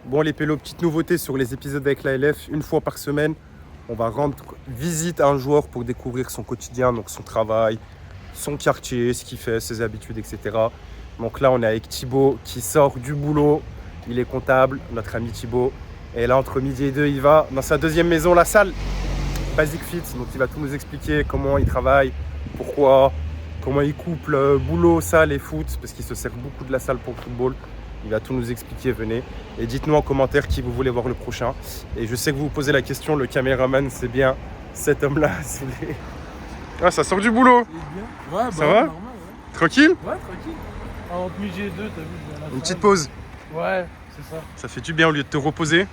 Bon les pélos, petite nouveauté sur les épisodes avec la LF, une fois par semaine, on va rendre visite à un joueur pour découvrir son quotidien, donc son travail, son quartier, ce qu'il fait, ses habitudes, etc. Donc là, on est avec Thibaut qui sort du boulot, il est comptable, notre ami Thibaut. Et là, entre midi et deux, il va dans sa deuxième maison, la salle Basic Fit. Donc il va tout nous expliquer comment il travaille, pourquoi, comment il couple boulot, salle et foot, parce qu'il se sert beaucoup de la salle pour le football. Il va tout nous expliquer, venez. Et dites-nous en commentaire qui vous voulez voir le prochain. Et je sais que vous vous posez la question, le caméraman, c'est bien cet homme-là. Ah, ça sort du boulot. Ouais, ça va normal, ouais. Tranquille? Ouais, tranquille. Entre midi et deux, t'as vu, je vais à la Une salle. petite pause. Ouais, c'est ça. Ça fait du bien au lieu de te reposer.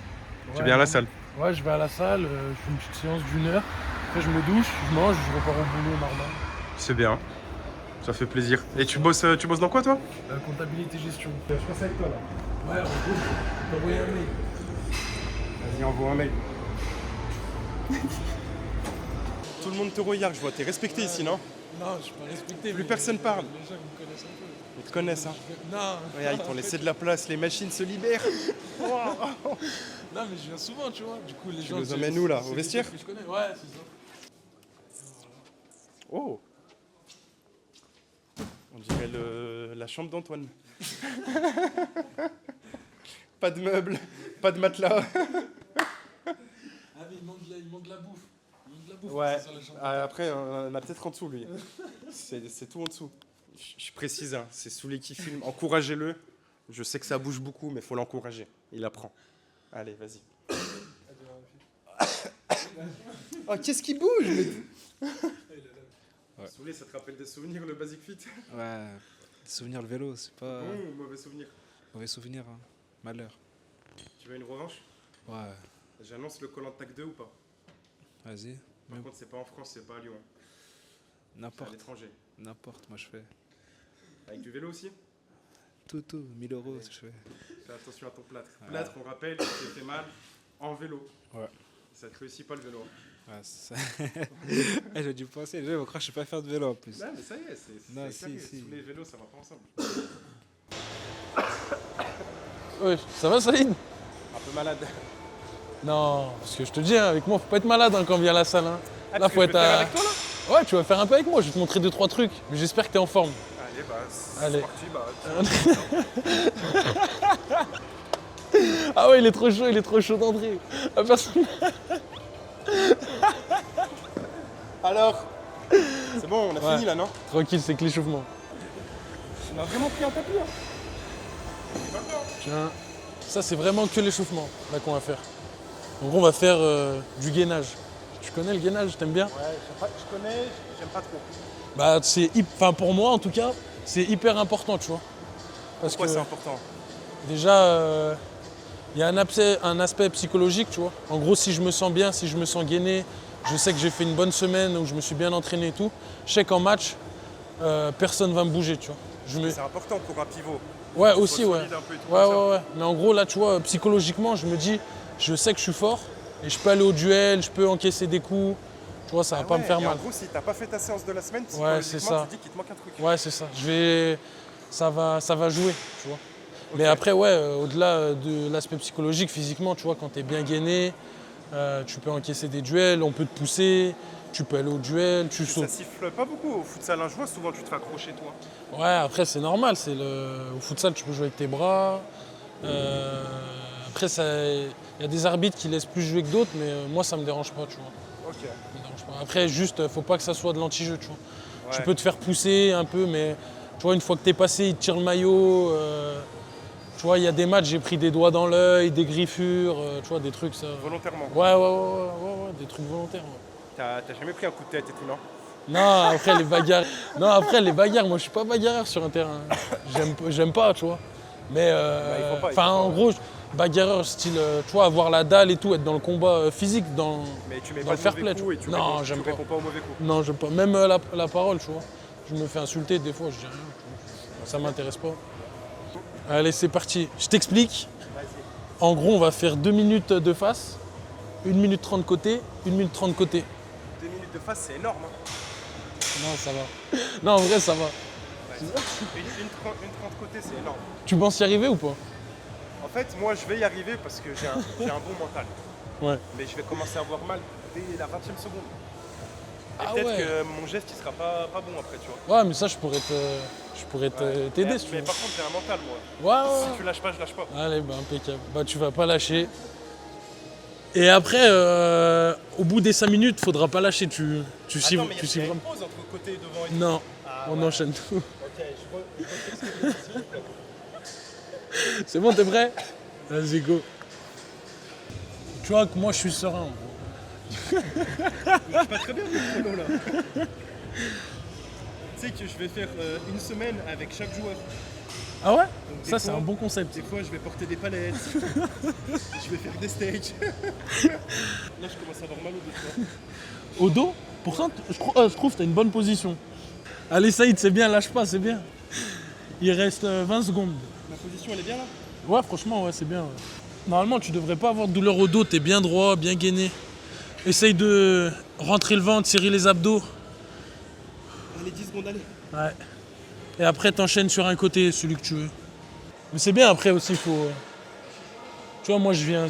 Tu viens à la salle. Ouais, je vais à la salle, je fais une petite séance d'1 heure. Après, je me douche, je mange, je repars au boulot normal. C'est bien. Ça fait plaisir. Et tu bosses dans quoi, toi? Comptabilité gestion. Je passe avec toi, là. Ouais, en gros, je t'envoie un mail. Vas-y, envoie un mail. Tout le monde te regarde, je vois. T'es respecté ici, non? Non, je suis pas respecté. Plus mais personne parle. Les gens me connaissent un peu. Ils te connaissent, hein. Non. Regarde, ils t'ont laissé de la place, les machines se libèrent. Wow. Non, mais je viens souvent, tu vois. Du coup, les gens. nous emmènes où, là? Au c'est vestiaire? des gens que je connais. Ouais, c'est ça. Oh. On dirait la chambre d'Antoine. Pas de meubles, pas de matelas. Ah, mais il manque de la bouffe. Il manque de la bouffe. Ouais, c'est ça, la chambre. après, on a peut-être en dessous, lui. C'est tout en dessous. Je précise, hein, c'est Souley qui filme. Encouragez-le. Je sais que ça bouge beaucoup, mais il faut l'encourager. Il apprend. Allez, vas-y. Oh, qu'est-ce qui bouge Ouais. Souley, ça te rappelle des souvenirs, le Basic Fit? Ouais, souvenir le vélo, c'est pas Bon ou mauvais souvenir? mauvais souvenir, hein. Malheur. Tu veux une revanche? Ouais, J'annonce le Koh-Lanta TAC 2 ou pas? vas-y. Par Mais contre, c'est pas en France, c'est pas à Lyon. C'est à n'importe, l'étranger. n'importe, moi je fais. Avec du vélo aussi? Tout, 1000 euros, je fais. Fais attention à ton plâtre. Ouais. Plâtre, on rappelle, tu t'es fait mal en vélo. Ouais. Ça te réussit pas le vélo. Ouais, c'est ça. Eh, j'ai dû penser, les gens vont croire que je sais pas faire de vélo en plus. Non, mais ça y est, c'est Non, carré. si. Sous les vélos, ça va pas ensemble. Ouais, ça va, Saïd? Un peu malade. Non, parce que je te dis, hein, avec moi, faut pas être malade hein, quand on vient à la salle. Hein. Ah, Là, tu faut veux être faire à. avec toi, là? Ouais, tu vas faire un peu avec moi, je vais te montrer 2-3 trucs. Mais j'espère que t'es en forme. Allez, bah, c'est Allez. parti, bah. Ah ouais, il est trop chaud d'entrer. Ah, personne. Alors, c'est bon, on a Ouais. fini là, non? Tranquille, c'est que l'échauffement. On a vraiment pris un tapis, hein. Tiens, ça c'est vraiment que l'échauffement là qu'on va faire. En gros, on va faire du gainage. Tu connais le gainage, t'aimes bien? Ouais, je connais, j'aime pas trop. Bah, enfin pour moi en tout cas, c'est hyper important, tu vois. Parce Pourquoi que c'est important? déjà, il y a un aspect psychologique, tu vois. En gros, si je me sens bien, si je me sens gainé, je sais que j'ai fait une bonne semaine où je me suis bien entraîné et tout. Je sais qu'en match, personne va me bouger, tu vois. C'est important pour un pivot. Ouais, Faut aussi, être ouais. solide un peu et tout Ouais, comme ça. ouais. Mais en gros, là, tu vois, psychologiquement, je me dis, je sais que je suis fort et je peux aller au duel, je peux encaisser des coups. Tu vois, ça va Ah pas ouais, me faire et mal. En gros, si t'as pas fait ta séance de la semaine, Ouais, c'est psychologiquement, ça. tu dis qu'il te manque un truc. Ouais, c'est ça. Ça va jouer, tu vois. Ok. Mais après, ouais, au-delà de l'aspect psychologique, physiquement, tu vois, quand t'es bien gainé, tu peux encaisser des duels, on peut te pousser, tu peux aller au duel, tu Ça sautes. siffle pas beaucoup au futsal, hein. Je vois souvent tu te fais accrocher, toi. Ouais, après, c'est normal. Au futsal, tu peux jouer avec tes bras. Après, il y a des arbitres qui laissent plus jouer que d'autres, mais moi, ça me dérange pas, tu vois. Ok. Ça me dérange pas. Après, juste, faut pas que ça soit de l'anti-jeu, tu vois. Ouais. Tu peux te faire pousser un peu, mais tu vois, une fois que t'es passé, il te tire le maillot. Tu vois, il y a des matchs, j'ai pris des doigts dans l'œil, des griffures, tu vois, des trucs, ça. Volontairement. Ouais, des trucs volontaires. Ouais. T'as jamais pris un coup de tête et tout, non? Non, après les bagarres. Non, après les bagarres, moi je suis pas bagarreur sur un terrain. J'aime pas, tu vois. Mais il faut pas, enfin en gros, bagarreur style, tu vois, avoir la dalle et tout, être dans le combat physique, dans Mais tu mets dans pas le de fair mauvais play. coups et Tu tu vois. Non, réponds, j'aime tu pas. réponds pas aux mauvais coups. Non, j'aime pas. Même la parole, tu vois. Je me fais insulter des fois, je dis rien. Tu vois. Ça m'intéresse pas. Allez, c'est parti. Je t'explique. Vas-y. En gros, on va faire 2 minutes de face, 1 minute 30 côté, 1 minute 30 côté. 2 minutes de face, c'est énorme, hein. Non, ça va. Non, en vrai, ça va. Ouais, une 30 côté, c'est énorme. Tu penses y arriver ou pas? En fait, moi, je vais y arriver parce que j'ai un bon mental. Ouais. Mais je vais commencer à avoir mal dès la 20e seconde. Et Ah peut-être ouais. que mon geste, il sera pas bon après, tu vois. Ouais, mais ça, je pourrais t'aider si tu Mais veux. par contre, j'ai un mental, moi. Ouais. Si tu lâches pas, je lâche pas. Allez, bah impeccable. Bah tu vas pas lâcher. Et après, au bout des 5 minutes, faudra pas lâcher. Tu Attends, cibles. mais Tu il y a cibles une vraiment. pause entre côté et devant et tout. Non, Ah, on ouais. enchaîne tout. Ok, je retexte. C'est bon, t'es prêt? Vas-y, go. Tu vois que moi, je suis serein. Gros. Pas très bien le chrono là. Tu sais que je vais faire une semaine avec chaque joueur. Ah ouais? Donc, des Ça, c'est fois- un bon concept. Des fois, je vais porter des palettes. Je vais faire des stages. Là, je commence à avoir mal au dos, tu vois. Au dos, pourtant, je trouve que tu as une bonne position. Allez, Saïd, c'est bien, lâche pas, c'est bien. Il reste 20 secondes. Ma position, elle est bien là? Ouais, franchement, ouais, c'est bien. Ouais. Normalement, tu devrais pas avoir de douleur au dos, t'es bien droit, bien gainé. Essaye de rentrer le ventre, tirer les abdos. Allez, 10 secondes, allez. Ouais. Et après, t'enchaînes sur un côté, celui que tu veux. Mais c'est bien, après aussi, il faut... Tu vois, moi, je viens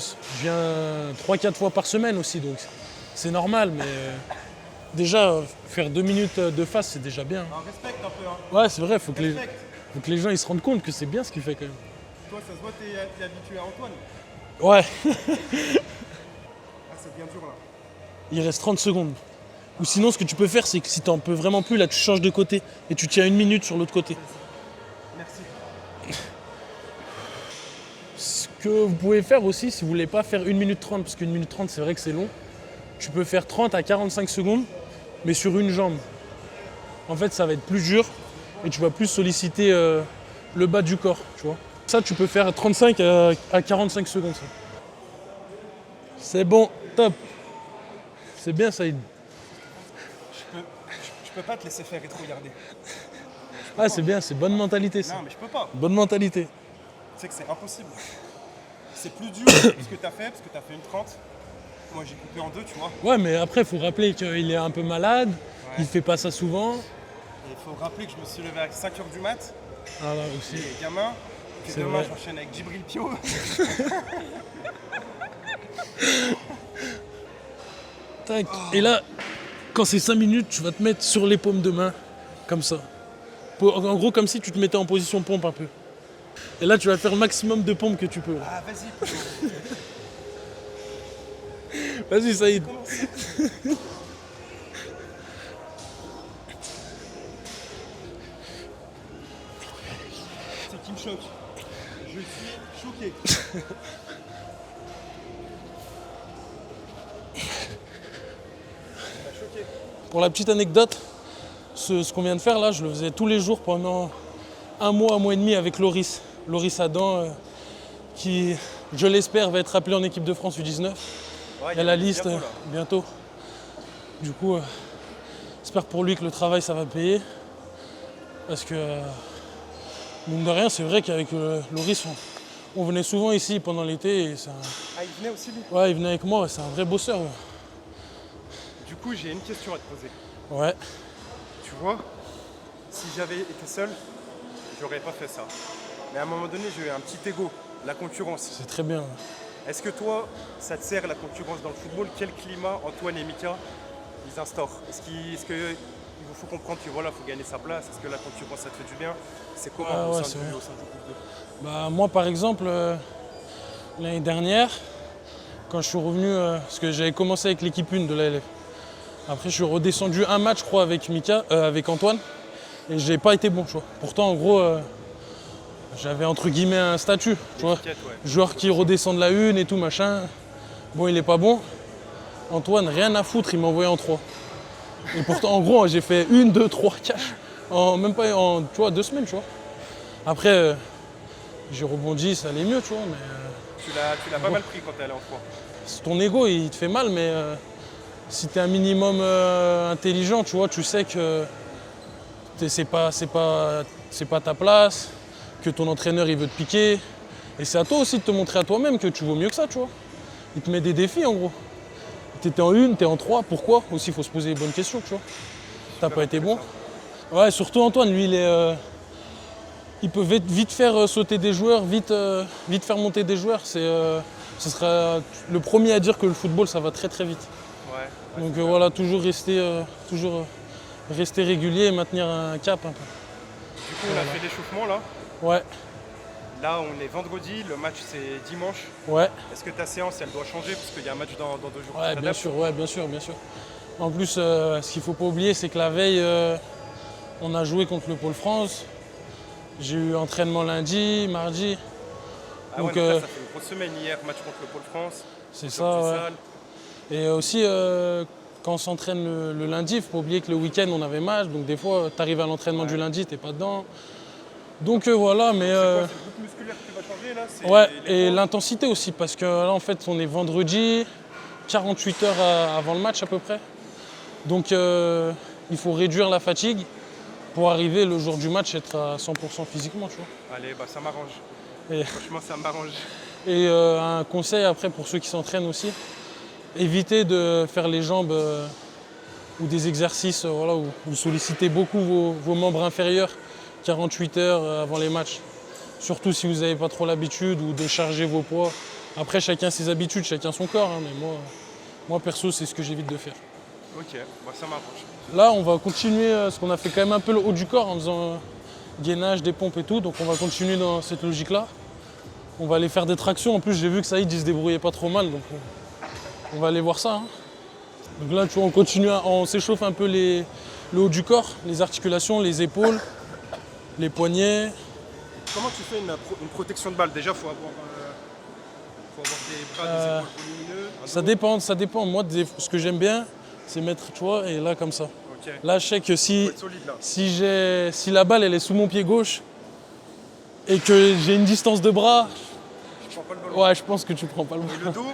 3-4 fois par semaine aussi, donc c'est normal, mais déjà, faire 2 minutes de face, c'est déjà bien. Alors, respecte un peu, hein. Ouais, c'est vrai, faut que Respecte. les gens ils se rendent compte que c'est bien ce qu'il fait quand même. Toi, ça se voit, t'es habitué à Antoine. Ouais, Ah, c'est bien dur là. il reste 30 secondes. Ou sinon, ce que tu peux faire, c'est que si t'en peux vraiment plus, là, tu changes de côté et tu tiens 1 minute sur l'autre côté. Merci. Ce que vous pouvez faire aussi, si vous voulez pas faire 1 minute 30, parce qu'une minute 30, c'est vrai que c'est long, tu peux faire 30 à 45 secondes, mais sur une jambe. En fait, ça va être plus dur et tu vas plus solliciter le bas du corps, tu vois. Ça, tu peux faire 35 à 45 secondes. Ça. C'est bon, top. C'est bien, Saïd. Je peux pas te laisser faire et trop regarder. Ah, c'est bien, c'est bonne mentalité, ça. Non, mais je peux pas. Bonne mentalité. Tu sais que c'est impossible. C'est plus dur ce que t'as fait, parce que t'as fait une 30. Moi, j'ai coupé en deux, tu vois. Ouais, mais après, il faut rappeler qu'il est un peu malade, il fait pas ça souvent. Et il faut rappeler que je me suis levé à 5h du mat, Ah là aussi. les gamins, que C'est demain vrai. j'enchaîne avec Djibril Pio. Tac. Et là, quand c'est 5 minutes, tu vas te mettre sur les paumes de main, comme ça. En gros, comme si tu te mettais en position pompe un peu. Et là, tu vas faire le maximum de pompes que tu peux. Ah, vas-y, Pio. Vas-y, Saïd. C'est qui me choque. Je suis choqué. Ça m'a choqué. Pour la petite anecdote, ce qu'on vient de faire là, je le faisais tous les jours pendant un mois et demi avec Loris. Loris Adam, qui, je l'espère, va être appelé en équipe de France U19. Ouais, Il y a la bientôt, liste là. bientôt. Du coup, j'espère pour lui que le travail ça va payer. Parce que, mine de rien, c'est vrai qu'avec Loris, on venait souvent ici pendant l'été. Et c'est Ah, il venait aussi lui. ouais, il venait avec moi, c'est un vrai bosseur. Ouais. Du coup, j'ai une question à te poser. Ouais. Tu vois, si j'avais été seul, j'aurais pas fait ça. Mais à un moment donné, j'ai eu un petit ego, la concurrence. C'est très bien. Est-ce que toi, ça te sert la concurrence dans le football? Quel climat Antoine et Mika ils instaurent? Est-ce qu'il vous faut comprendre que voilà, faut gagner sa place? Est-ce que la concurrence ça te fait du bien? C'est comment Ah au ouais, sein c'est du vrai. groupe 2? Bah, moi, par exemple, l'année dernière, quand je suis revenu, parce que j'avais commencé avec l'équipe 1 de l'ALF. Après, je suis redescendu un match, je crois, avec Antoine. Et j'ai pas été bon, tu vois. Pourtant, en gros, j'avais entre guillemets un statut, tu vois. Étiquette, ouais. Joueur qui redescend de la une et tout, machin. Bon, il est pas bon. Antoine, rien à foutre, il m'a envoyé en 3. Et pourtant, en gros, j'ai fait 1, 2, 3 cash. Même pas en, tu vois, 2 semaines, tu vois. Après, j'ai rebondi, ça allait mieux, tu vois. Mais Tu l'as pas mal pris quand t'es allé en 3. ton ego, il te fait mal, mais si t'es un minimum intelligent, tu vois, tu sais que c'est pas ta place, que ton entraîneur, il veut te piquer. Et c'est à toi aussi de te montrer à toi-même que tu vaux mieux que ça, tu vois. Il te met des défis, en gros. T'étais en 1, t'es en 3, pourquoi? Aussi, il faut se poser les bonnes questions, tu vois. T'as pas été bon. Ouais, surtout Antoine, lui, il peut vite faire sauter des joueurs, vite faire monter des joueurs. Ce sera le premier à dire que le football, ça va très très vite. Ouais. Donc voilà, toujours rester régulier et maintenir un cap un peu. Du coup, on a fait l'échauffement là. Ouais, Là, on est vendredi, le match c'est dimanche. ouais, Est-ce que ta séance, elle doit changer parce qu'il y a un match dans 2 jours? ouais, bien sûr, ouais, bien sûr, bien sûr. En plus, ce qu'il ne faut pas oublier, c'est que la veille, on a joué contre le Pôle France. J'ai eu entraînement lundi, mardi. Ah Donc, ouais, donc là, ça fait une grosse semaine hier, match contre le Pôle France. C'est ça, ouais. Salle. Et aussi, quand on s'entraîne le lundi, il ne faut pas oublier que le week-end, on avait match. Donc des fois, tu arrives à l'entraînement du lundi, tu n'es pas dedans. Donc voilà, mais... C'est quoi, c'est le groupe musculaire qui va changer là? C'est ouais, les et poids? l'intensité aussi, parce que là, en fait, on est vendredi, 48 heures avant le match à peu près. Donc il faut réduire la fatigue pour arriver le jour du match, être à 100% physiquement, tu vois. Allez, bah ça m'arrange. Et- Franchement, ça m'arrange. Et un conseil après pour ceux qui s'entraînent aussi, évitez de faire les jambes ou des exercices voilà, où vous sollicitez beaucoup vos membres inférieurs 48 heures avant les matchs. Surtout si vous n'avez pas trop l'habitude ou de charger vos poids. Après, chacun ses habitudes, chacun son corps, hein, mais moi perso, c'est ce que j'évite de faire. Ok, bah ça m'arrange. Là, on va continuer, parce qu'on a fait quand même un peu le haut du corps en faisant gainage, des pompes et tout, donc on va continuer dans cette logique-là. On va aller faire des tractions. En plus, j'ai vu que Saïd, il se débrouillait pas trop mal, donc on va aller voir ça. Hein. Donc là, tu vois, on continue, on s'échauffe un peu le haut du corps, les articulations, les épaules, les poignets. Comment tu fais une protection de balle? Déjà, faut avoir des bras, des épaules volumineux. Ça dépend. Moi, ce que j'aime bien, c'est mettre, tu vois, et là, comme ça. Ok. Là, je sais que Faut être solide là. si la balle, elle est sous mon pied gauche et que j'ai une distance de bras, Je prends pas le ballon. ouais, je pense que tu prends pas le Et ballon. le dos,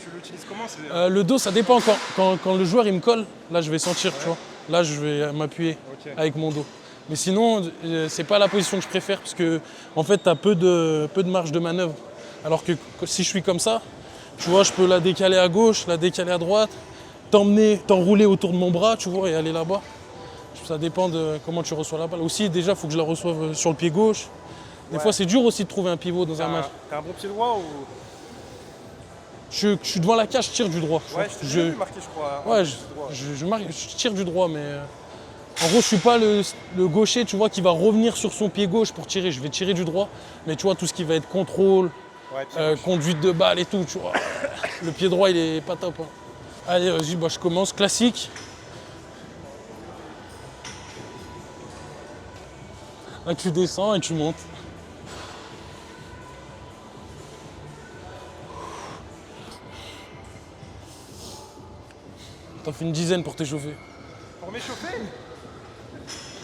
tu l'utilises comment? Le dos, ça dépend. Quand le joueur, il me colle, là, je vais sentir, tu vois. Là, je vais m'appuyer Ok. avec mon dos. Mais sinon, c'est pas la position que je préfère parce que, en fait, tu as peu de marge de manœuvre. Alors que si je suis comme ça, tu vois, je peux la décaler à gauche, la décaler à droite, t'enrouler autour de mon bras, tu vois, et aller là-bas. Ça dépend de comment tu reçois la balle. Aussi, déjà, il faut que je la reçoive sur le pied gauche. Des fois, c'est dur aussi de trouver un pivot dans un match. T'as un bon pied droit ou? Je suis devant la cage, je tire du droit. Ouais, je t'ai marqué, je crois. Ouais, Droit. je tire du droit, mais en gros, je suis pas le gaucher, tu vois, qui va revenir sur son pied gauche pour tirer. Je vais tirer du droit, mais tu vois, tout ce qui va être contrôle, Ouais, pied gauche. conduite de balle et tout, tu vois. Le pied droit, il est pas top. Hein. Allez, vas-y, bah, je commence. Classique. Là, tu descends et tu montes. T'en fais une dizaine pour t'échauffer. Pour m'échauffer?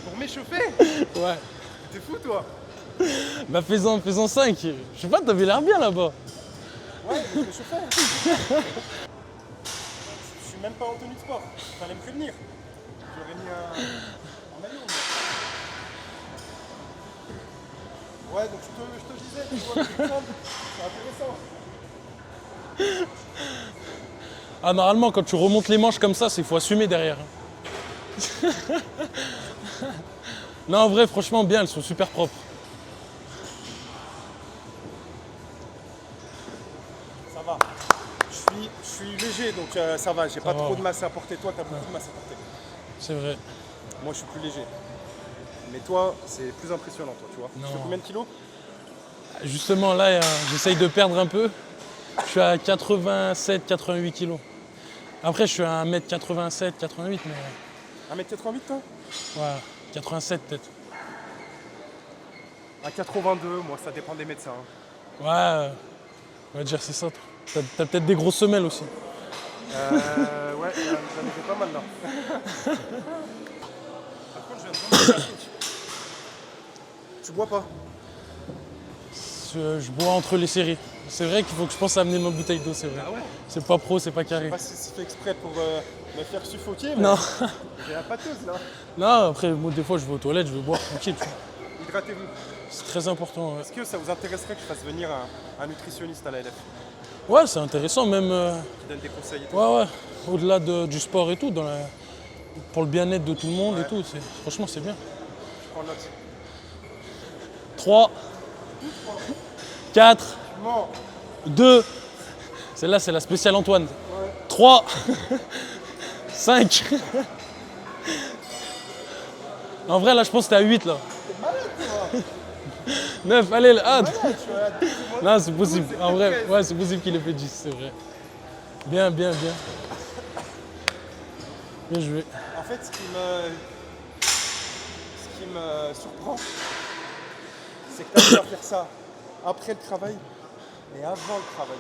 Pour m'échauffer? Ouais. T'es fou toi? Bah fais-en 5. Je sais pas, t'avais l'air bien là-bas. Ouais, mais je m'échauffais. Je suis même pas en tenue de sport. Fallait me prévenir. J'aurais mis un maillot. Ouais, donc je te disais, tu vois, c'est intéressant. Ah, normalement, quand tu remontes les manches comme ça, c'est faut assumer derrière. Non, en vrai, franchement, bien, elles sont super propres. Ça va. Je suis léger, donc ça va. J'ai pas va, trop ouais. de masse à porter. Toi, t'as beaucoup de masse à porter. C'est vrai. Moi, je suis plus léger. Mais toi, c'est plus impressionnant, toi, tu vois. Non. Tu fais combien de kilos? Justement, là, j'essaye de perdre un peu. Je suis à 87-88 kilos. Après, je suis à 1m87, 88, mais 1m88, toi? ouais, 87 peut-être. À 82, moi, ça dépend des médecins. Ouais, on va dire c'est ça. T'as peut-être des grosses semelles aussi. Ouais, j'en ai fait pas mal là. Par contre, je viens de prendre un truc. Tu bois pas? Je bois entre les séries. C'est vrai qu'il faut que je pense à amener ma bouteille d'eau, c'est vrai. Ah ouais? C'est pas pro, c'est pas Je carré. sais pas si c'est fait exprès pour me faire suffoquer, mais Non. j'ai la pâteuse là. Non, après, moi, des fois, je vais aux toilettes, je vais boire tranquille. Tu vois. Hydratez-vous. C'est très important. Ouais, Est-ce que ça vous intéresserait que je fasse venir un nutritionniste à la LF ouais, c'est intéressant, même. qui donne des conseils et tout? Ouais, ouais. Au-delà du sport et tout, pour le bien-être de tout le monde Ouais. et tout. Franchement, c'est bien. Je prends note. 3, 4, Bon, 2. Celle-là, c'est la spéciale Antoine. ouais. 3, 5. En vrai, là, je pense que t'es à 8, là. T'es malade, toi. 9, allez, là. Ah. Ouais, tu vois, 10, moi, Non, c'est possible. 12, En vrai, 13. ouais, c'est possible qu'il ait fait 10, c'est vrai. Bien, bien, bien. Bien joué. En fait, ce qui me surprend, c'est que tu arrives à faire ça après le travail et avant le travail.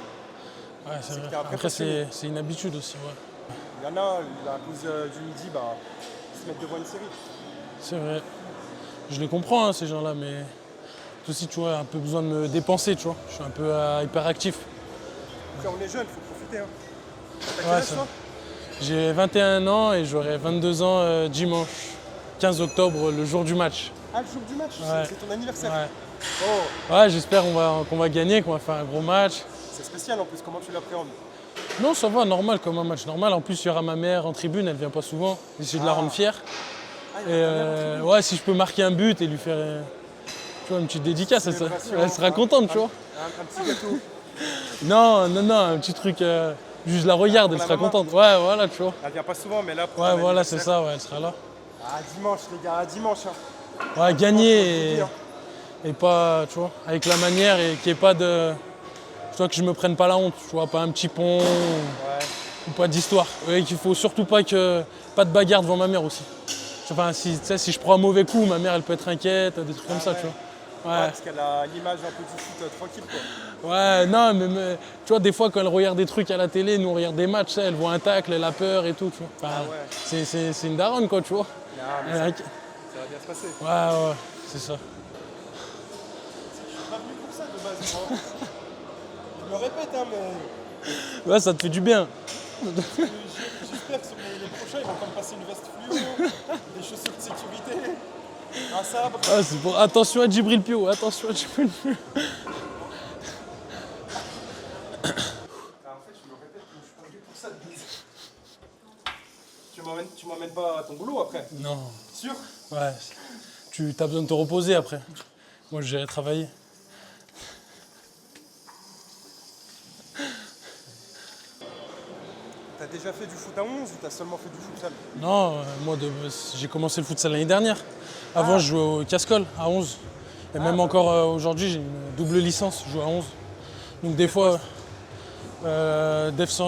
Ouais, c'est C'est que vrai. t'es un vrai Après, passionné. c'est une habitude aussi, ouais. Il y en a, à cause du midi, bah, ils se mettent devant une série. C'est vrai. Je les comprends, hein, ces gens-là, mais aussi, tu vois, un peu besoin de me dépenser, tu vois. Je suis un peu hyperactif. Après, on est jeune, faut profiter. Hein. T'as quel Ouais, âge, ça. toi? J'ai 21 ans et j'aurai 22 ans dimanche, 15 octobre, le jour du match. Ah, le jour du match, Ouais. c'est ton anniversaire. Ouais, Oh, ouais, j'espère qu'on va gagner, qu'on va faire un gros match. c'est spécial en plus, comment tu l'appréhendes? Non, ça va, normal, comme un match normal. En plus, il y aura ma mère en tribune, elle vient pas souvent. J'essaie de la rendre fière. Ah, il Et y a ta mère en tribune. ouais, si je peux marquer un but et lui faire tu vois, une petite dédicace, Célébration, elle sera contente, tu vois. Un petit gâteau. Non, non, non, un petit truc, juste la regarde, pour elle la sera maman. contente. Ouais, voilà, tu vois. Elle vient pas souvent, mais là, pour Ouais, ton voilà, c'est anniversaire. ça, ouais, elle sera là. Ah, dimanche, les gars, à dimanche. Hein. Ouais, Je gagner dis, hein. et pas, tu vois, avec la manière et qu'il n'y ait pas de. Tu vois, que je me prenne pas la honte, tu vois, pas un petit pont Ouais. ou pas d'histoire. Et qu'il faut surtout pas de bagarre devant ma mère aussi. Enfin, si, tu sais, si je prends un mauvais coup, ma mère elle peut être inquiète, des trucs comme ça, ouais. tu vois. Ouais, Ouais. parce qu'elle a l'image un peu du foot tranquille, quoi. Ouais, non, mais tu vois, des fois, quand elle regarde des trucs à la télé, nous on regarde des matchs, tu sais, elle voit un tacle, elle a peur et tout, tu vois. Enfin, Ah ouais. c'est une daronne, quoi, tu vois. Non, mais Elle est ça, inqui- ça va bien se passer. Ouais, ouais, c'est ça. Je suis pas venu pour ça de base, moi. Je me répète, hein, mais Ouais, ça te fait du bien. j'espère que sur les prochains, ils vont pas me passer une veste fluo, des chaussures de sécurité, un sabre. Ah, c'est pour... Attention à Djibril Pio, attention à Djibril Pio. Ah, en fait, je me répète, mais je suis pas venu pour ça de base. Tu m'emmènes pas à ton boulot après? Non, Sûr? ouais, tu as besoin de te reposer après. Moi, j'irai travailler. T'as déjà fait du foot à 11 ou t'as seulement fait du futsal? Non, moi, j'ai commencé le futsal l'année dernière. Avant, je jouais au Cascol à 11. Et même encore aujourd'hui, j'ai une double licence, je joue à 11. Donc des fois,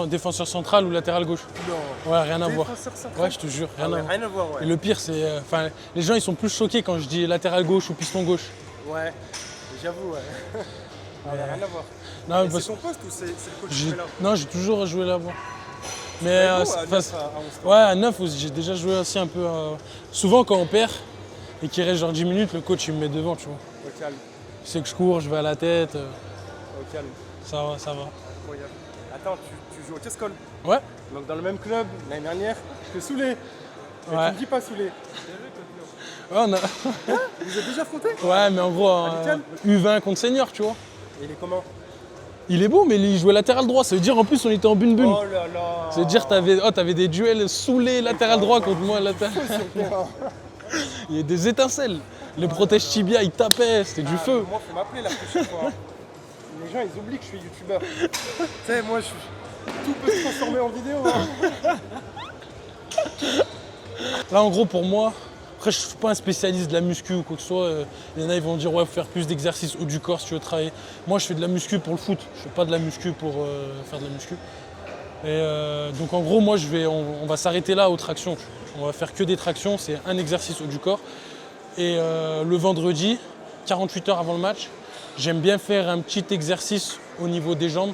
défenseur central ou latéral gauche. Non. Ouais, rien à voir. Défenseur central? Ouais, je te jure, rien Ah à ouais, voir. rien à voir, ouais. Et le pire, c'est... Enfin, les gens, ils sont plus choqués quand je dis latéral gauche ou piston gauche. Ouais, j'avoue, ouais. Ah, ouais, rien à voir. Non, Et parce- c'est ton poste ou c'est le coach qui j'ai- fait là? non, j'ai toujours joué là-bas. Mais Ouais, euh, beau, c'est- à enfin, 9 à 11 ans. ouais, à 9 aussi, j'ai déjà joué aussi un peu. Souvent, quand on perd et qu'il reste genre 10 minutes, le coach il me met devant, tu vois. Au calme, Il sait que je cours, je vais à la tête, au calme. ça va, ça va. Incroyable. Attends, tu joues au Cascol, Ouais, donc dans le même club l'année dernière que Soulé. Mais Ouais. tu me dis pas Soulé. ouais, on a- Vous êtes déjà affronté? ouais, mais en gros, Amical U20 contre senior, tu vois. Et il est comment? Il est beau, mais il jouait latéral droit, ça veut dire en plus on était en bune-bune. Oh là là. Ça veut dire t'avais des duels saoulés latéral droit contre moi. Sur le terrain. Il y a des étincelles. Les protèges tibia, ils tapaient, c'était du Ah, feu. Moi, faut m'appeler la prochaine fois. Hein. Les gens, ils oublient que je suis youtubeur. Tu sais, moi, tout peut se transformer en vidéo. Hein. Là, en gros, pour moi, après, je suis pas un spécialiste de la muscu ou quoi que ce soit. Il y en a, ils vont dire, ouais, faut faire plus d'exercices haut du corps si tu veux travailler. Moi, je fais de la muscu pour le foot. Je fais pas de la muscu pour faire de la muscu. Et donc, en gros, moi, on va s'arrêter là aux tractions. On va faire que des tractions. C'est un exercice haut du corps. Et le vendredi, 48 heures avant le match, j'aime bien faire un petit exercice au niveau des jambes.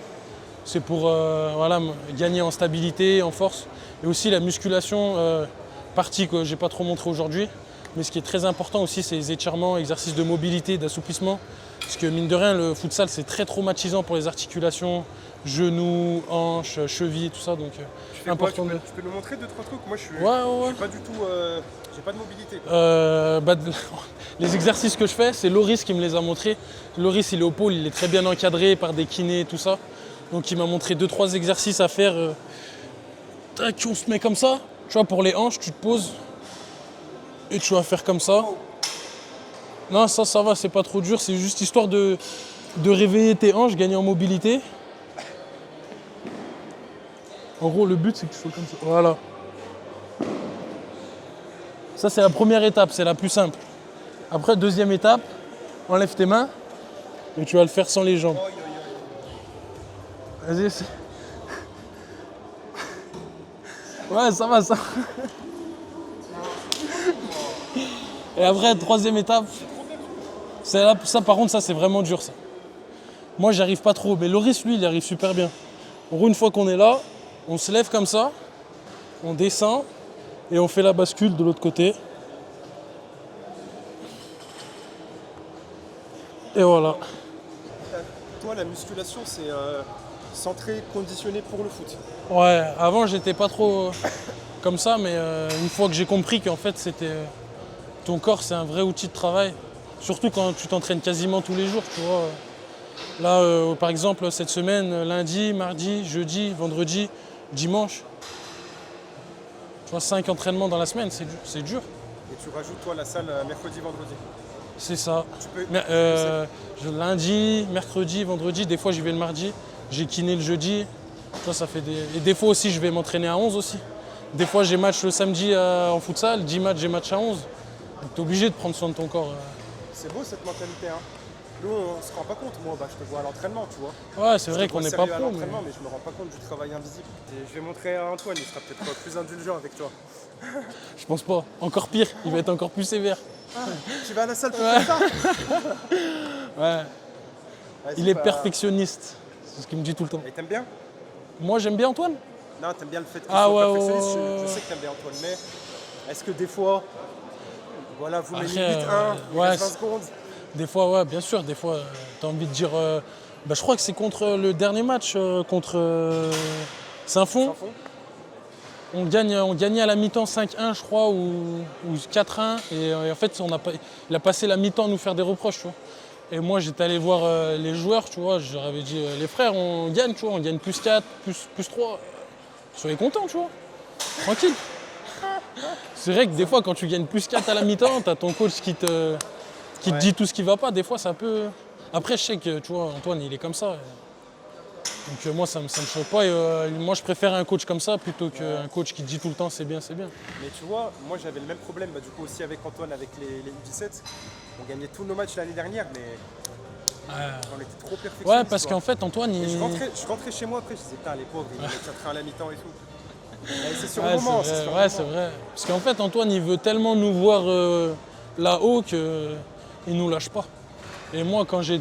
C'est pour voilà, gagner en stabilité, en force. Et aussi la musculation, partie que je n'ai pas trop montré aujourd'hui. Mais ce qui est très important aussi, c'est les étirements, exercices de mobilité, d'assouplissement. Parce que mine de rien, le futsal, c'est très traumatisant pour les articulations, genoux, hanches, chevilles, tout ça. Donc Tu fais quoi? important. Tu peux nous montrer 2-3 trucs? Moi, je suis Ouais. pas du tout. J'ai pas de mobilité. Les exercices que je fais, c'est Loris qui me les a montrés. Loris, il est au pôle, il est très bien encadré par des kinés et tout ça. Donc il m'a montré 2-3 exercices à faire. Tac, on se met comme ça. Tu vois, pour les hanches, tu te poses et tu vas faire comme ça. Non, ça va, c'est pas trop dur. C'est juste histoire de réveiller tes hanches, gagner en mobilité. En gros, le but, c'est que tu sois comme ça. Voilà. Ça, c'est la première étape, c'est la plus simple. Après, deuxième étape, enlève tes mains et tu vas le faire sans les jambes. Vas-y. Ouais, ça va, ça. Et après, troisième étape, ça par contre, ça c'est vraiment dur ça. Moi, j'arrive pas trop, mais Loris, lui, il arrive super bien. En gros, une fois qu'on est là, on se lève comme ça, on descend et on fait la bascule de l'autre côté. Et voilà. Toi, la musculation, c'est centré, conditionné pour le foot. Ouais, avant, j'étais pas trop comme ça, mais une fois que j'ai compris qu'en fait, ton corps, c'est un vrai outil de travail. Surtout quand tu t'entraînes quasiment tous les jours, tu vois. Là, par exemple, cette semaine, lundi, mardi, jeudi, vendredi, dimanche. Tu vois, 5 entraînements dans la semaine, c'est dur. Et tu rajoutes, toi, la salle mercredi, vendredi. C'est ça. Tu peux... Lundi, mercredi, vendredi, des fois j'y vais le mardi. J'ai kiné le jeudi. Tu vois, ça fait Et des fois aussi, je vais m'entraîner à 11 aussi. Des fois, j'ai match le samedi en futsal. 10 matchs, j'ai match à 11. Donc, tu es obligé de prendre soin de ton corps. C'est beau cette mentalité, hein. Nous, on se rend pas compte. Moi, je te vois à l'entraînement, tu vois. Ouais, c'est vrai qu'on n'est pas pro. Mais je me rends pas compte du travail invisible. Et je vais montrer à Antoine, il sera peut-être plus indulgent avec toi. Je pense pas. Encore pire, il va être encore plus sévère. Ah, tu vas à la salle pour faire ça? Ouais. Il est perfectionniste. C'est ce qu'il me dit tout le temps. Et t'aimes bien? Moi, j'aime bien Antoine. Non, t'aimes bien le fait qu'il soit perfectionniste. ouais. Je sais que t'aimes bien Antoine, mais est-ce que des fois, voilà, vous mettez 8-1, il ouais, reste 20 secondes? Des fois, ouais, bien sûr. Des fois, t'as envie de dire... je crois que c'est contre le dernier match, contre Saint-Fond. On gagnait à la mi-temps 5-1, je crois, ou 4-1. Et en fait, il a passé la mi-temps à nous faire des reproches, tu vois. Et moi, j'étais allé voir les joueurs, tu vois. Je leur avais dit, les frères, on gagne, tu vois. On gagne plus 4, plus 3. Soyez contents, tu vois. Tranquille. C'est vrai que des fois, quand tu gagnes plus 4 à la mi-temps, t'as ton coach qui te dit tout ce qui va pas. Des fois, ça peut... Après, je sais que, tu vois, Antoine, il est comme ça. Donc moi, ça me choque pas. Et, moi, je préfère un coach comme ça plutôt qu'un coach qui dit tout le temps c'est bien, c'est bien. Mais tu vois, moi, j'avais le même problème, du coup, aussi avec Antoine, avec les U17. On gagnait tous nos matchs l'année dernière, mais on était trop perfectionnistes. Ouais, parce qu'en fait, Antoine, je rentrais chez moi après, je disais, putain, les pauvres, ils mettent 4 à la mi-temps et tout. Et c'est sur le moment. C'est vrai. Parce qu'en fait, Antoine, il veut tellement nous voir là-haut qu'il nous lâche pas. Et moi, quand tu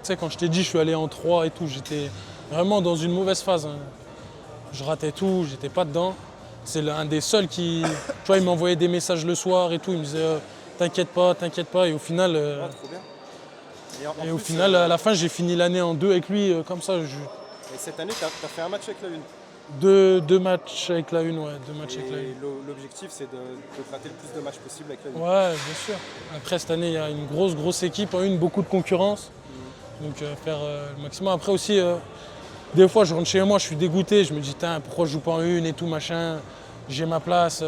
sais, quand je t'ai dit, je suis allé en 3 et tout, j'étais vraiment dans une mauvaise phase. Hein. Je ratais tout, j'étais pas dedans. C'est l'un des seuls qui... Tu vois, il m'envoyait des messages le soir et tout, il me disait t'inquiète pas. Et au final... trop bien. Et au final, à la fin, j'ai fini l'année en 2 avec lui, comme ça. Et cette année, t'as fait un match avec la Une? Deux matchs avec la Une, ouais. 2 matchs avec la Une. L'objectif, c'est de gratter le plus de matchs possible avec la Une. Ouais, bien sûr. Après, cette année, il y a une grosse équipe en Une, beaucoup de concurrence. Donc, faire le maximum. Après aussi, des fois, je rentre chez moi, je suis dégoûté. Je me dis, pourquoi je joue pas en Une et tout, machin. J'ai ma place.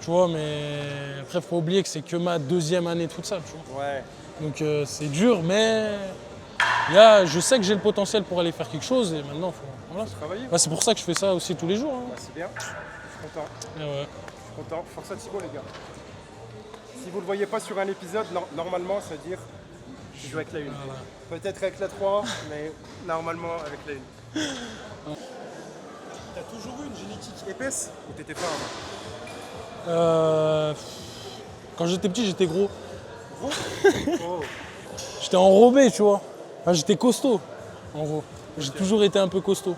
Tu vois, mais après, faut pas oublier que c'est que ma 2e année de futsal, tu vois. Ouais. Donc, c'est dur, mais je sais que j'ai le potentiel pour aller faire quelque chose. Et maintenant, il faut travailler. C'est pour ça que je fais ça aussi tous les jours. Hein. C'est bien. Je suis content. Et ouais. Je suis content. Force à Thibaut, les gars. Si vous ne le voyez pas sur un épisode, normalement, c'est-à-dire je joue avec la Une. Voilà. Peut-être avec la 3, mais normalement avec la Une. T'as toujours eu une génétique épaisse ou t'étais pas avant? Quand j'étais petit, j'étais gros. Gros? Oh. J'étais enrobé, tu vois. Enfin, j'étais costaud, en gros. J'ai toujours été un peu costaud.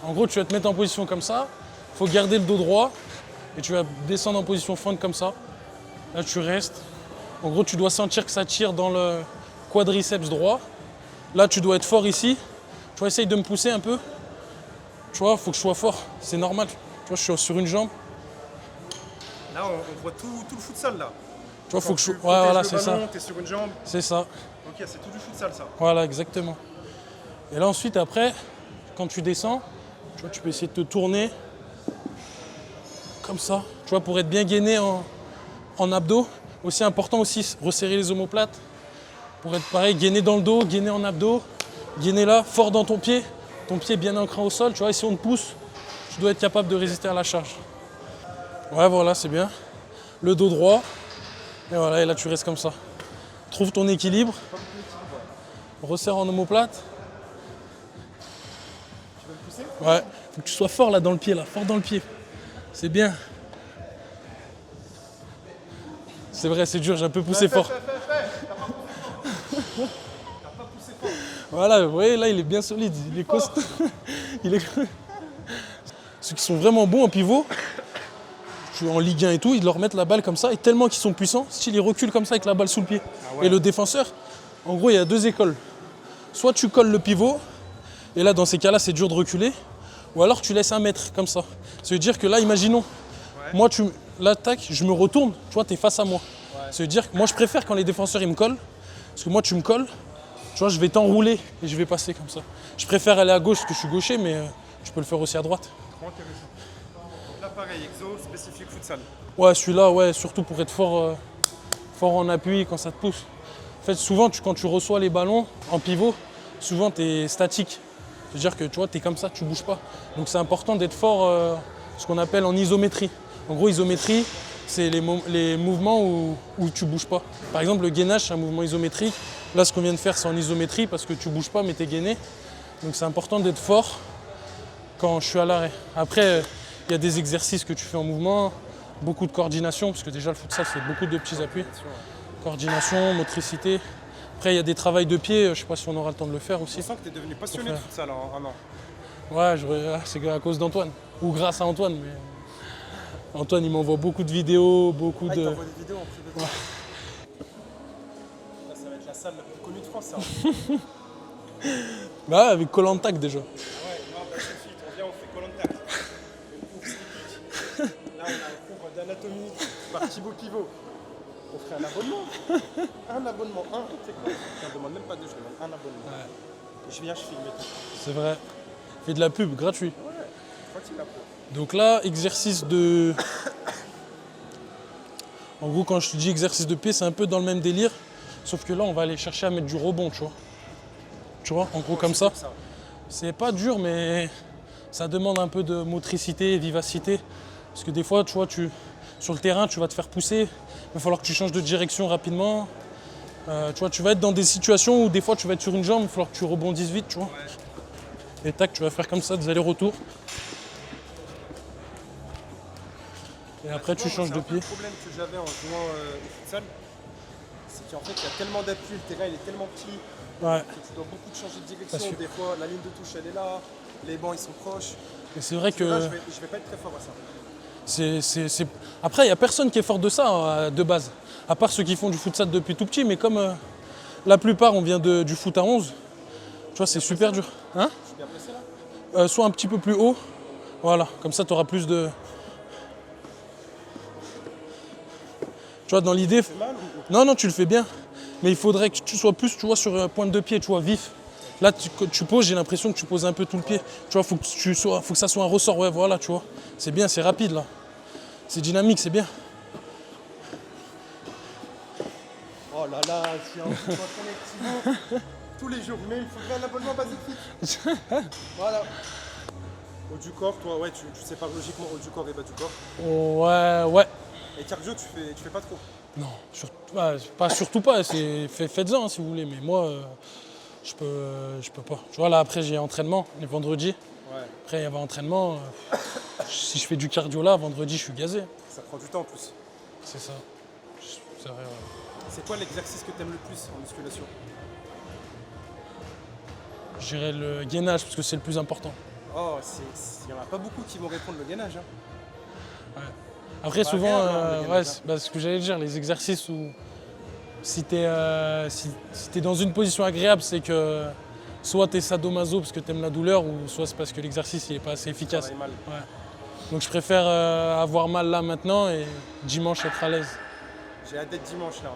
En gros, tu vas te mettre en position comme ça. Il faut garder le dos droit. Et tu vas descendre en position fente comme ça. Là, tu restes. En gros, tu dois sentir que ça tire dans le quadriceps droit. Là, tu dois être fort ici. Tu vois, essaye de me pousser un peu. Tu vois, il faut que je sois fort. C'est normal. Tu vois, je suis sur une jambe. Là, on voit tout le futsal, là. Tu vois, faut que je... Ouais, voilà, c'est ça. T'es sur une jambe. C'est ça. Ok, c'est tout du futsal, ça. Voilà, exactement. Et là, ensuite, après, quand tu descends, tu vois, tu peux essayer de te tourner comme ça. Tu vois, pour être bien gainé en abdos. Aussi important aussi, resserrer les omoplates pour être pareil, gainer dans le dos, gainer en abdos, gainer là, fort dans ton pied bien ancré au sol, tu vois, et si on te pousse, tu dois être capable de résister à la charge. Ouais, voilà, c'est bien. Le dos droit, et voilà, et là tu restes comme ça. Trouve ton équilibre, resserre en omoplate. Tu veux me pousser? Ouais, faut que tu sois fort là dans le pied, là, fort dans le pied. C'est bien. C'est vrai, c'est dur, j'ai un peu poussé fort. Voilà, vous voyez, là, il est bien solide, il est costaud. Ceux qui sont vraiment bons en pivot, en Ligue 1 et tout, ils leur mettent la balle comme ça, et tellement qu'ils sont puissants, style, ils reculent comme ça avec la balle sous le pied. Ah ouais. Et le défenseur, en gros, il y a 2 écoles. Soit tu colles le pivot, et là, dans ces cas-là, c'est dur de reculer, ou alors tu laisses 1 mètre, comme ça. Ça veut dire que là, imaginons, moi, l'attaque, je me retourne, tu vois, tu es face à moi. Ouais. Ça veut dire que moi, je préfère quand les défenseurs, ils me collent, parce que moi, tu me colles, tu vois, je vais t'enrouler et je vais passer comme ça. Je préfère aller à gauche parce que je suis gaucher, mais je peux le faire aussi à droite. Trop intéressant. Donc là, pareil, exo spécifique futsal. Ouais, celui-là, ouais, surtout pour être fort en appui quand ça te pousse. En fait, souvent, quand tu reçois les ballons en pivot, souvent, tu es statique. C'est-à-dire que tu vois, tu es comme ça, tu bouges pas. Donc c'est important d'être fort, ce qu'on appelle en isométrie. En gros, isométrie, c'est les mouvements où tu bouges pas. Par exemple, le gainage, c'est un mouvement isométrique. Là, ce qu'on vient de faire, c'est en isométrie parce que tu bouges pas, mais tu es gainé. Donc c'est important d'être fort quand je suis à l'arrêt. Après, il y a des exercices que tu fais en mouvement, beaucoup de coordination, parce que déjà le futsal, c'est beaucoup de petits appuis. Coordination, motricité. Après, il y a des travails de pied, je sais pas si on aura le temps de le faire aussi. Je sens que tu es devenu passionné de futsal en un an. Ouais, c'est à cause d'Antoine, ou grâce à Antoine. Mais Antoine, il m'envoie beaucoup de vidéos, beaucoup Il de... t'envoie des vidéos en privé. Ouais. Là, ça va être la salle la plus connue de France, ça. Bah, avec Kolantak déjà. Ouais, non, bah, c'est suite, on vient, on fait Koh-Lanta. Le cours sneaky. Là, on a un cours d'anatomie par Thibaut Pivot. On ferait un abonnement. Un abonnement, un. Tu sais quoi? Je ne demande même pas 2, je demande un abonnement. Ouais. Et je viens, je filme tout. C'est vrai. Fait de la pub, gratuit. Ouais, tranquille un peu. Donc là, exercice de... En gros, quand je te dis exercice de pied, c'est un peu dans le même délire. Sauf que là, on va aller chercher à mettre du rebond, tu vois. Tu vois, en gros, comme ça. C'est pas dur, mais ça demande un peu de motricité, vivacité. Parce que des fois, tu vois, sur le terrain, tu vas te faire pousser. Il va falloir que tu changes de direction rapidement. Tu vois, tu vas être dans des situations où des fois, tu vas être sur une jambe, il va falloir que tu rebondisses vite, tu vois. Ouais. Et tac, tu vas faire comme ça, des allers-retours. Et après, tu changes de pied. Le problème que j'avais en jouant au futsal, c'est qu'en fait, il y a tellement d'appui, le terrain il est tellement petit, Ouais. que tu dois beaucoup changer de direction. Des fois, la ligne de touche, elle est là, les bancs, ils sont proches. Et c'est vrai que... Là, je vais pas être très fort à ça. Après, il n'y a personne qui est fort de ça, de base. À part ceux qui font du futsal depuis tout petit, mais comme la plupart, on vient du foot à 11, tu vois, c'est super dur. Hein? Je suis bien placé là? Soit un petit peu plus haut, voilà, comme ça, tu auras plus de... Tu vois, dans l'idée... Non, tu le fais bien. Mais il faudrait que tu sois plus, tu vois, sur un pointe de pied, tu vois, vif. Là, tu poses, j'ai l'impression que tu poses un peu tout le pied. Tu vois, faut que ça soit un ressort, ouais, voilà, tu vois. C'est bien, c'est rapide, là. C'est dynamique, c'est bien. Oh là là, si un coup Thibaut tous les jours, mais il faudrait un abonnement basique fit. Voilà. Haut du corps, toi, ouais, tu sépares logiquement haut du corps et bas du corps. Ouais. Et cardio, tu fais pas trop? Non, surtout pas. Faites-en si vous voulez, mais moi, je peux pas. Tu vois, là, après, j'ai entraînement, les vendredis. Ouais. Après, il y avait entraînement. Si je fais du cardio là, vendredi, je suis gazé. Ça prend du temps en plus. C'est ça. C'est vrai, ouais. C'est quoi l'exercice que tu aimes le plus en musculation? Je dirais le gainage, parce que c'est le plus important. Oh, il n'y en a pas beaucoup qui vont répondre le gainage. Hein. Ouais. Après, Bah, souvent, le gainage, ce que j'allais dire, les exercices où si t'es dans une position agréable, c'est que soit t'es sadomaso parce que t'aimes la douleur, ou soit c'est parce que l'exercice n'est pas assez efficace. Ça va mal. Ouais. Donc je préfère avoir mal là maintenant et dimanche être à l'aise. J'ai hâte d'être dimanche là.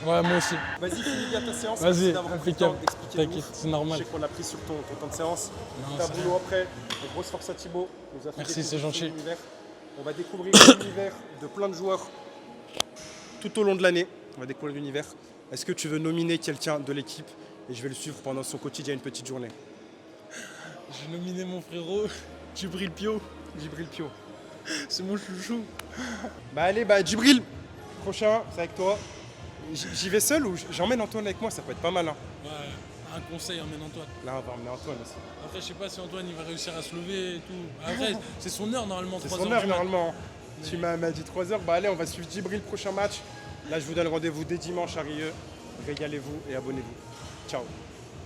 Ouais, moi aussi. Vas-y, finis bien ta séance. Vas-y, merci d'avoir pris le temps impeccable. d'expliquer. T'inquiète, c'est normal. Je sais qu'on a pris sur ton temps de séance. Non, T'as c'est boulot après. Et grosse force à Thibaut. Merci, c'est gentil. On va découvrir l'univers de plein de joueurs tout au long de l'année. On va découvrir l'univers. Est-ce que tu veux nominer quelqu'un de l'équipe et je vais le suivre pendant son quotidien, une petite journée? J'ai nominé mon frérot Djibril Pio. Djibril Pio. C'est mon chouchou. Bah allez, Djibril, prochain, c'est avec toi. J'y vais seul ou j'emmène Antoine avec moi? Ça peut être pas mal. Hein. Ouais, un conseil, emmène Antoine. Là, on va emmener Antoine aussi. Après, je sais pas si Antoine il va réussir à se lever et tout. Après, c'est son heure normalement. C'est 3 son heures heure du mat. normalement. Mais- Tu m'as dit 3h. Bah allez, on va suivre Djibril, prochain match. Là, je vous donne rendez-vous dès dimanche à Rieux. Régalez-vous et abonnez-vous. Ciao.